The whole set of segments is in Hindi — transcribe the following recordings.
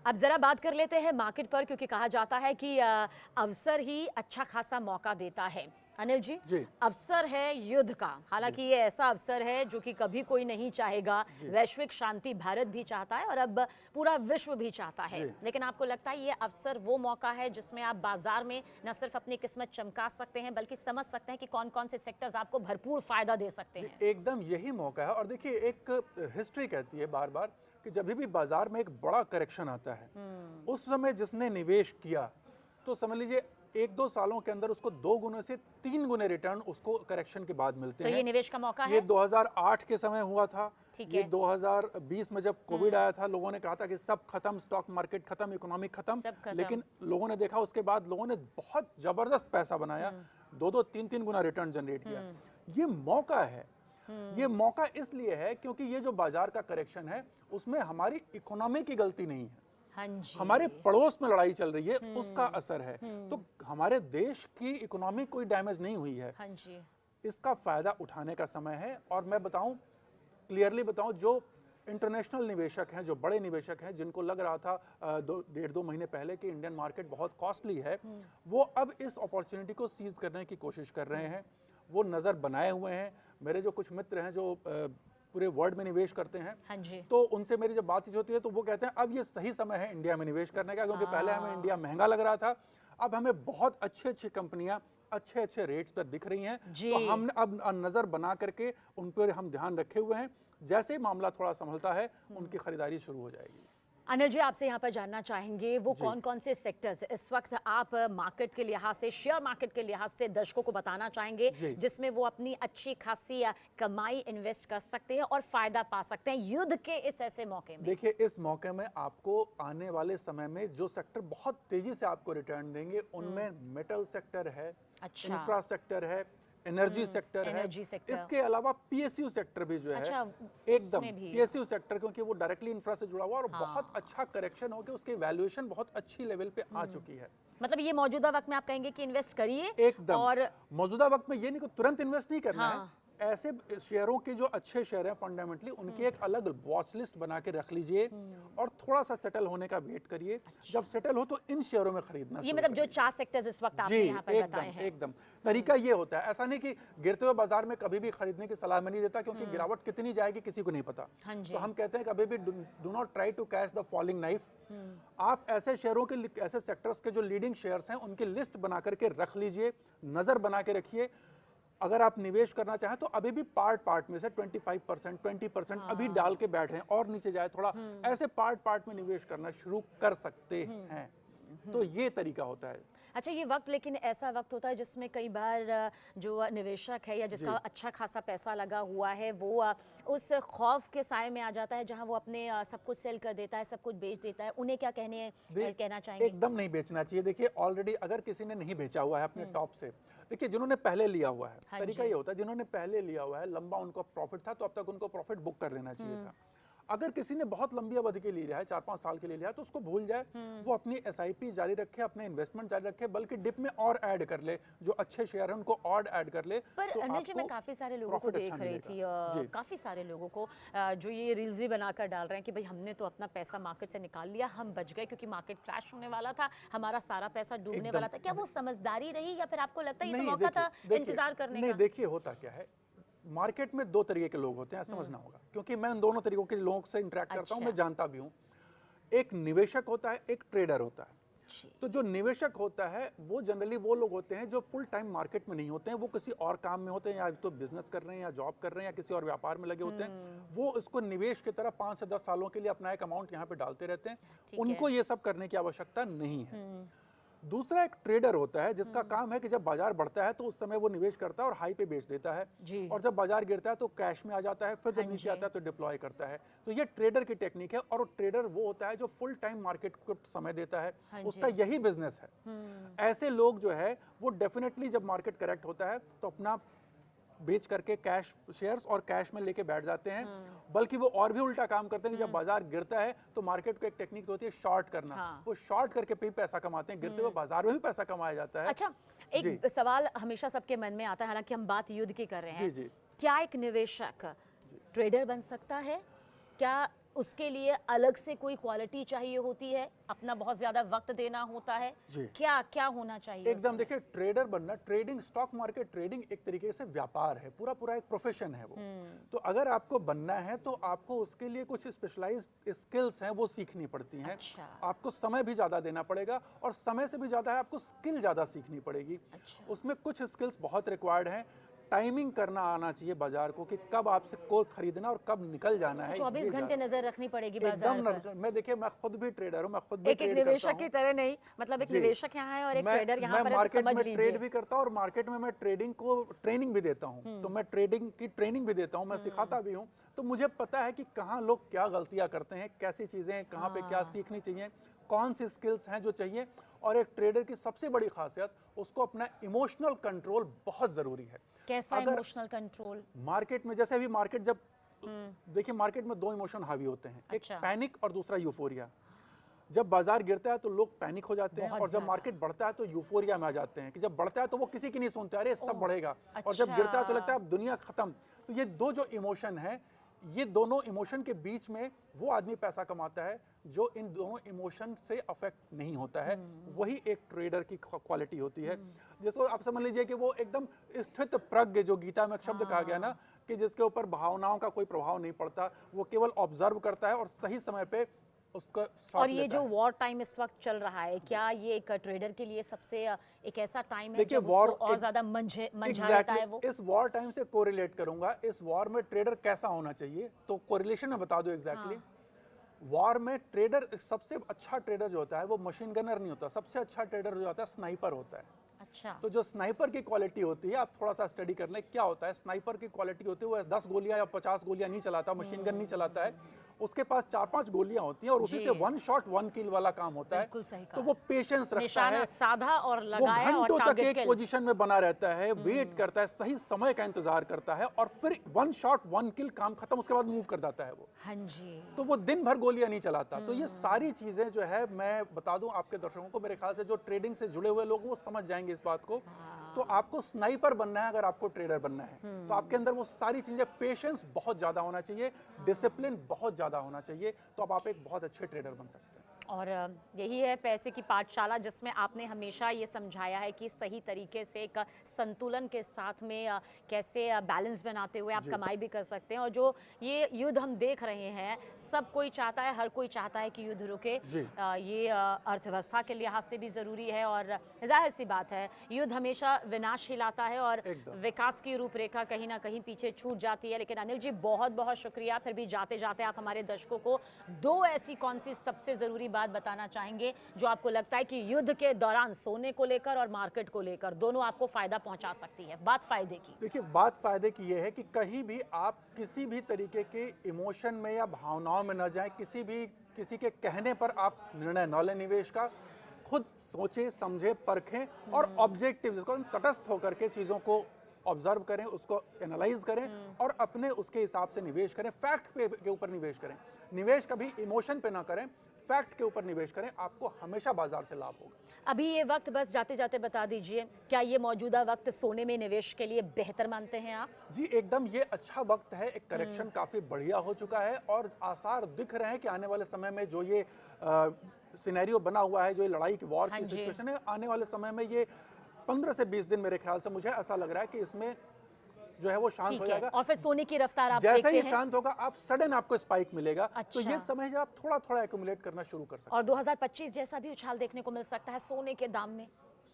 अब जरा बात कर लेते हैं मार्केट पर, क्योंकि कहा जाता है कि अवसर ही अच्छा खासा मौका देता है। अनिल जी, अवसर है युद्ध का। हालांकि ये ऐसा अवसर है जो कि कभी कोई नहीं चाहेगा। वैश्विक शांति भारत भी चाहता है और अब पूरा विश्व भी चाहता है, लेकिन आपको लगता है ये अवसर वो मौका है जिसमें आप बाजार में न सिर्फ अपनी किस्मत चमका सकते हैं बल्कि समझ सकते हैं कि कौन कौन से सेक्टर्स आपको भरपूर फायदा दे सकते हैं? एकदम यही मौका है। और देखिए, एक हिस्ट्री कहती है बार बार कि जब भी बाजार में एक बड़ा करेक्शन आता है, उस समय जिसने निवेश किया तो समझ लीजिए 1-2 सालों के अंदर उसको 2 गुने से 3 गुने रिटर्न उसको करेक्शन के बाद मिलते हैं। तो ये निवेश का मौका है। ये 2008 के समय हुआ था। ये 2020 में जब कोविड आया था, लोगों ने कहा था कि सब खत्म, स्टॉक मार्केट खत्म, इकोनॉमी खत्म, लेकिन लोगों ने देखा उसके बाद लोगों ने बहुत जबरदस्त पैसा बनाया, 2-2, 3-3 गुना रिटर्न जनरेट किया। ये मौका है। ये मौका इसलिए है क्योंकि ये जो बाजार का करेक्शन है उसमें हमारी इकोनॉमी की गलती नहीं है। हाँ जी। हमारे पड़ोस में लड़ाई चल रही है, उसका असर है। तो हमारे देश की इकोनॉमी कोई डैमेज नहीं हुई है। हाँ जी। इसका फायदा उठाने का समय है। और मैं बताऊं, क्लियरली बताऊं, जो इंटरनेशनल निवेशक हैं, जो बड़े निवेशक हैं, जिनको लग रहा था 1.5-2 महीने पहले कि इंडियन मार्केट बहुत कॉस्टली है, वो अब इस अपॉर्चुनिटी को सीज करने की कोशिश कर रहे हैं। वो नज़र बनाए हुए हैं। मेरे जो कुछ मित्र हैं जो पूरे वर्ल्ड में निवेश करते हैं, हाँ जी। तो उनसे मेरी जब बातचीत होती है तो वो कहते हैं अब ये सही समय है इंडिया में निवेश करने का, क्योंकि पहले हमें इंडिया महंगा लग रहा था, अब हमें बहुत अच्छी अच्छी कंपनियां अच्छे अच्छे रेट्स पर दिख रही हैं। तो हमने अब नज़र बना करके उन पर हम ध्यान रखे हुए हैं। जैसे ही मामला थोड़ा संभलता है उनकी खरीदारी शुरू हो जाएगी। अनिल जी, आपसे यहाँ पर जानना चाहेंगे वो कौन कौन से सेक्टर्स इस वक्त आप मार्केट के लिहाज से, शेयर मार्केट के लिहाज से दर्शकों को बताना चाहेंगे जिसमें वो अपनी अच्छी खासी कमाई इन्वेस्ट कर सकते हैं और फायदा पा सकते हैं युद्ध के इस ऐसे मौके में? देखिए, इस मौके में आपको आने वाले समय में जो सेक्टर बहुत तेजी से आपको रिटर्न देंगे उनमें मेटल सेक्टर है, इंफ्रा सेक्टर है, एनर्जी सेक्टर है, इसके अलावा पीएसयू सेक्टर भी जो है, एकदम पीएसयू सेक्टर, क्योंकि वो डायरेक्टली इंफ्रा से जुड़ा हुआ और बहुत अच्छा करेक्शन हो गया, उसकी वैल्यूएशन बहुत अच्छी लेवल पे आ चुकी है। मतलब ये मौजूदा वक्त में आप कहेंगे कि इन्वेस्ट करिए एकदम। और मौजूदा वक्त में ये नहीं कि तुरंत इन्वेस्ट नहीं करना है। ऐसे शेयरों के जो अच्छे शेयर हैं फंडामेंटली, उनकी एक अलग वॉच लिस्ट बना के रख लीजिए और थोड़ा सा सेटल होने का वेट करिए। जब सेटल हो तो इन शेयरों में खरीदना। ये मतलब जो 4 सेक्टर्स इस वक्त आपने यहाँ पर बताए हैं। एकदम तरीका ये होता है। ऐसा नहीं कि गिरते हुए बाजार में कभी भी खरीदने की सलाह मैं नहीं देता, क्योंकि गिरावट कितनी जाएगी किसी को नहीं पता। तो हम कहते हैं कभी भी do not try to catch the falling knife. आप ऐसे शेयरों के, ऐसे सेक्टर्स के जो लीडिंग शेयर्स हैं उनकी लिस्ट बना करके रख लीजिए, नजर बना के रखिए। अगर आप निवेश करना चाहें तो अभी भी पार्ट में से 25%, 20% अभी डाल के बैठे, और नीचे जाए थोड़ा, ऐसे पार्ट में निवेश करना शुरू कर सकते हैं। तो ये तरीका होता है। अच्छा, ये वक्त लेकिन ऐसा वक्त होता है जिसमें कई बार जो निवेशक है या जिसका अच्छा खासा पैसा लगा हुआ है वो उस खौफ के साए में आ जाता है जहां वो अपने सब कुछ सेल कर देता है, सब कुछ बेच देता है। उन्हें क्या कहना चाहेंगे? एकदम नहीं बेचना चाहिए। देखिए, ऑलरेडी अगर किसी ने नहीं बेचा हुआ है अपने टॉप से, देखिए जिन्होंने पहले लिया हुआ है, तरीका ये होता है, जिन्होंने पहले लिया हुआ है, लंबा उनको प्रॉफिट था तो अब तक उनको प्रॉफिट बुक कर लेना चाहिए था। अगर किसी ने बहुत लंबी अवधि के लिए लिया है, 4-5 साल के लिए लिया है, तो उसको भूल जाए, वो अपनी एसआईपी जारी रखे, अपने इन्वेस्टमेंट जारी रखे, बल्कि डिप में और ऐड कर ले, जो अच्छे शेयर हैं उनको और ऐड कर ले। पर तो अनिल जी, मैं काफी सारे लोगों को देख रही थी, काफी सारे लोगों को जो ये रील्स भी बनाकर डाल रहे हैं कि भाई हमने तो अपना पैसा मार्केट से निकाल लिया, हम बच गए क्योंकि मार्केट क्रैश होने वाला था, हमारा सारा पैसा डूबने वाला था। क्या वो समझदारी रही या फिर आपको लगता है ये तो मौका था इंतजार करने का? नहीं, देखिए होता क्या है, मार्केट में 2 तरीके के लोग होते हैं, समझना होगा, क्योंकि मैं उन दोनों तरीकों के लोगों से इंटरेक्ट करता हूं, मैं जानता भी हूं। एक निवेशक होता है, एक ट्रेडर होता है। तो जो निवेशक होता है वो जनरली वो लोग होते हैं जो फुल टाइम मार्केट में नहीं होते हैं, वो किसी और काम में होते हैं, या तो बिजनेस कर रहे हैं या जॉब कर रहे हैं या किसी और व्यापार में लगे होते हैं। वो इसको निवेश की तरह 5 से 10 सालों के लिए अपना एक अमाउंट यहाँ पे डालते रहते हैं। उनको ये सब करने की आवश्यकता नहीं है। दूसरा एक ट्रेडर होता है जिसका काम है कि जब बाजार बढ़ता है तो उस समय वो निवेश करता है और हाई पे बेच देता है, और जब बाजार गिरता है तो कैश में आ जाता है, फिर जब नीचे आता है तो डिप्लॉय करता है। तो ये ट्रेडर की टेक्निक है। और ट्रेडर वो होता है जो फुल टाइम मार्केट को समय देता है, उसका यही बिजनेस है। ऐसे लोग जो है वो डेफिनेटली जब मार्केट करेक्ट होता है तो अपना बेच करके कैश शेयर्स और कैश में लेके बैठ जाते हैं। बल्कि वो और भी उल्टा काम करते हैं कि जब बाजार गिरता है तो मार्केट को एक टेक्निक होती है शॉर्ट करना, वो शॉर्ट करके भी पैसा कमाते हैं, गिरते हुए बाजार में भी पैसा कमाया जाता है। अच्छा, एक सवाल हमेशा सबके मन में आता है, हालांकि हम बात युद्ध की कर रहे हैं, क्या एक निवेशक ट्रेडर बन सकता है? क्या उसके लिए अलग से कोई क्वालिटी चाहिए होती है, अपना बहुत ज्यादा वक्त देना होता है, क्या क्या होना चाहिए? एकदम देखिए, ट्रेडर बनना, ट्रेडिंग, स्टॉक मार्केट ट्रेडिंग एक तरीके से व्यापार है, पूरा पूरा एक प्रोफेशन है वो। तो अगर आपको बनना है तो आपको उसके लिए कुछ स्पेशलाइज्ड स्किल्स हैं वो सीखनी पड़ती हैं। अच्छा। आपको समय भी ज्यादा देना पड़ेगा और समय से भी ज्यादा है आपको स्किल ज्यादा सीखनी पड़ेगी। अच्छा। उसमें कुछ स्किल्स बहुत रिक्वायर्ड हैं। टाइमिंग करना आना चाहिए बाजार को कि कब आपसे को खरीदना और कब निकल जाना है। 24 घंटे नजर रखनी पड़ेगी बाजार पर। मैं देखिए, मैं खुद भी ट्रेडर हूँ, मैं खुद भी एक निवेशक की तरह नहीं, मतलब एक निवेशक यहाँ है और एक ट्रेडर यहाँ पर है, तो समझ लीजिए। ट्रेड भी करता हूँ और मार्केट में मैं ट्रेडिंग को ट्रेनिंग भी देता हूँ। तो मैं ट्रेडिंग की ट्रेनिंग भी देता हूँ, मैं सिखाता भी हूँ। तो मुझे पता है कि कहाँ लोग क्या गलतियाँ करते हैं, कैसी चीजें कहाँ पे क्या सीखनी चाहिए, कौन सी स्किल्स हैं जो चाहिए। और एक ट्रेडर की सबसे बड़ी खासियत, उसको अपना इमोशनल कंट्रोल बहुत जरूरी है। कैसा इमोशनल कंट्रोल? मार्केट में जैसे अभी मार्केट जब देखिए, मार्केट में दो इमोशन हावी होते हैं, एक पैनिक और दूसरा यूफोरिया। जब बाजार गिरता है तो लोग पैनिक हो जाते हैं और जब मार्केट बढ़ता है तो यूफोरिया में आ जाते हैं कि जब बढ़ता है तो वो किसी की नहीं सुनते, अरे सब बढ़ेगा। और जब गिरता है तो लगता है अब दुनिया खत्म। तो ये दो जो इमोशन है, ये दोनों इमोशन के बीच में वो आदमी पैसा कमाता है जो इन दोनों इमोशन से अफेक्ट नहीं होता है। वही एक ट्रेडर की क्वालिटी होती है। जिसको आप समझ लीजिए कि वो एकदम स्थित प्रज्ञ, जो गीता में एक शब्द कहा गया ना, कि जिसके ऊपर भावनाओं का कोई प्रभाव नहीं पड़ता, वो केवल ऑब्जर्व करता है और सही समय पे उसका शॉट और ये जो वॉर टाइम इस वक्त चल रहा है, क्या ये एक ट्रेडर के लिए सबसे एक ऐसा टाइम है जब उसको और ज्यादा मंझा रहता है? वो इस वॉर टाइम से कोरिलेट करूंगा। इस वॉर में ट्रेडर कैसा होना चाहिए, तो कोरिलेशन में बता दो एग्जैक्टली। वॉर में ट्रेडर, सबसे अच्छा ट्रेडर जो होता है वो मशीन गनर नहीं होता, सबसे अच्छा ट्रेडर जो होता है स्नाइपर होता है। अच्छा। तो जो स्नाइपर की क्वालिटी होती है, आप थोड़ा सा स्टडी कर लें क्या होता है। स्नाइपर की क्वालिटी होती है वो 10 गोलियां या 50 गोलियां नहीं चलाता, मशीन गन नहीं चलाता है। उसके पास 4-5 गोलियां होती हैं और उसी से 1 शॉट 1 किल वाला काम होता है। तो वो पेशेंस रखता है, साधा और लगाया वो और घंटों तक टारगेट एक पोजीशन में बना रहता है, वेट करता है, सही समय का इंतजार करता है और फिर 1 शॉट 1 किल, काम खत्म, उसके बाद मूव कर जाता है वो। हाँ जी। तो वो दिन भर गोलियां नहीं चलाता। तो ये सारी चीजें जो है, मैं बता दूं आपके दर्शकों को, मेरे ख्याल से जो ट्रेडिंग से जुड़े हुए लोग वो समझ जाएंगे इस बात को। तो आपको स्नाइपर बनना है, अगर आपको ट्रेडर बनना है तो आपके अंदर वो सारी चीजें, पेशेंस बहुत ज्यादा होना चाहिए, डिसिप्लिन बहुत ज्यादा होना चाहिए, तो अब आप एक बहुत अच्छे ट्रेडर बन सकते हैं। और यही है पैसे की पाठशाला, जिसमें आपने हमेशा ये समझाया है कि सही तरीके से एक संतुलन के साथ में कैसे बैलेंस बनाते हुए आप कमाई भी कर सकते हैं। और जो ये युद्ध हम देख रहे हैं, सब कोई चाहता है, हर कोई चाहता है कि युद्ध रुके। ये अर्थव्यवस्था के लिहाज से भी ज़रूरी है और जाहिर सी बात है, युद्ध हमेशा विनाश ही लाता है और विकास की रूपरेखा कहीं ना कहीं पीछे छूट जाती है। लेकिन अनिल जी, बहुत बहुत शुक्रिया। फिर भी जाते जाते आप हमारे दर्शकों को दो ऐसी कौन सी सबसे ज़रूरी बात बताना चाहेंगे जो आपको लगता है कि युद्ध के दौरान सोने को लेकर और मार्केट को लेकर दोनों आपको फायदा पहुंचा सकती है? बात फायदे की। देखिए, बात फायदे की यह है कि कहीं भी आप किसी भी तरीके के इमोशन में या भावनाओं में न जाएं, किसी के कहने पर आप निर्णय न लें निवेश का। खुद सोचें, समझें, परखें और ऑब्जेक्टिव, जिसको हम तटस्थ होकर के चीजों को ऑब्जर्व करें, उसको एनालाइज करें और अपने उसके हिसाब से निवेश करें। फैक्ट के ऊपर निवेश करें, निवेश कभी इमोशन पे ना करें, फैक्ट के ऊपर निवेश करें, आपको हमेशा बाजार से लाभ होगा। अभी ये वक्त बस जाते जाते बता दीजिए, क्या ये मौजूदा वक्त सोने में निवेश के लिए बेहतर मानते हैं आप? जी एकदम, ये अच्छा वक्त है। एक करेक्शन काफी बढ़िया हो चुका है और आसार दिख रहे हैं कि आने वाले समय में जो ये सिनेरियो बना हुआ है, जो ये लड़ाई की वॉर की सिचुएशन है, आने वाले समय में ये 15 से 20 दिन, मेरे ख्याल से मुझे ऐसा लग रहा है कि इसमें जो है वो शांत हो जाएगा। और फिर सोने की रफ्तार आप जैसे ही शांत होगा, आप सडन आपको स्पाइक मिलेगा। तो ये समय जब आप थोड़ा थोड़ा एक्यूमुलेट करना शुरू कर सकते हैं। और 2025 जैसा भी उछाल देखने को मिल सकता है सोने के दाम में।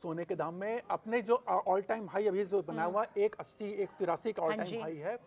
सोने के दाम में अपने जो ऑल टाइम हाई अभी जो बना हुआ 180 183 का ऑल टाइम हाई है,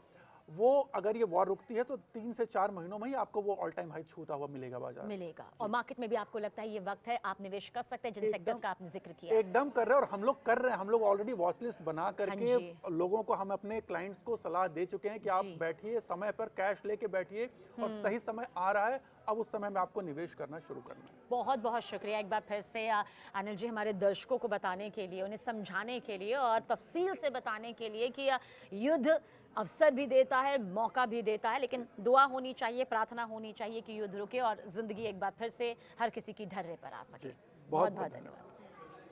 वो अगर ये वॉर रुकती है तो 3 से 4 महीनों में ही आपको वो ऑल टाइम हाई छूता हुआ मिलेगा बाजार मिलेगा। और मार्केट में भी आपको लगता है ये वक्त है आप निवेश कर सकते हैं, जिन सेक्टर्स का आपने जिक्र किया? एकदम कर रहे हैं और हम लोग कर रहे हैं। हम लोग ऑलरेडी वॉच लिस्ट बना करके लोगों को, हम अपने क्लाइंट्स को सलाह दे चुके हैं कि आप बैठिए, समय पर कैश लेके बैठिए और सही समय आ रहा है, अब उस समय में आपको निवेश करना शुरू करना है। बहुत बहुत शुक्रिया एक बार फिर से अनिल जी, हमारे दर्शकों को बताने के लिए, उन्हें समझाने के लिए और तफसील से बताने के लिए कि युद्ध अवसर भी देता है, मौका भी देता है, लेकिन दुआ होनी चाहिए, प्रार्थना होनी चाहिए कि युद्ध रुके और जिंदगी एक बार फिर से हर किसी की ढर्रे पर आ सके। बहुत बहुत धन्यवाद।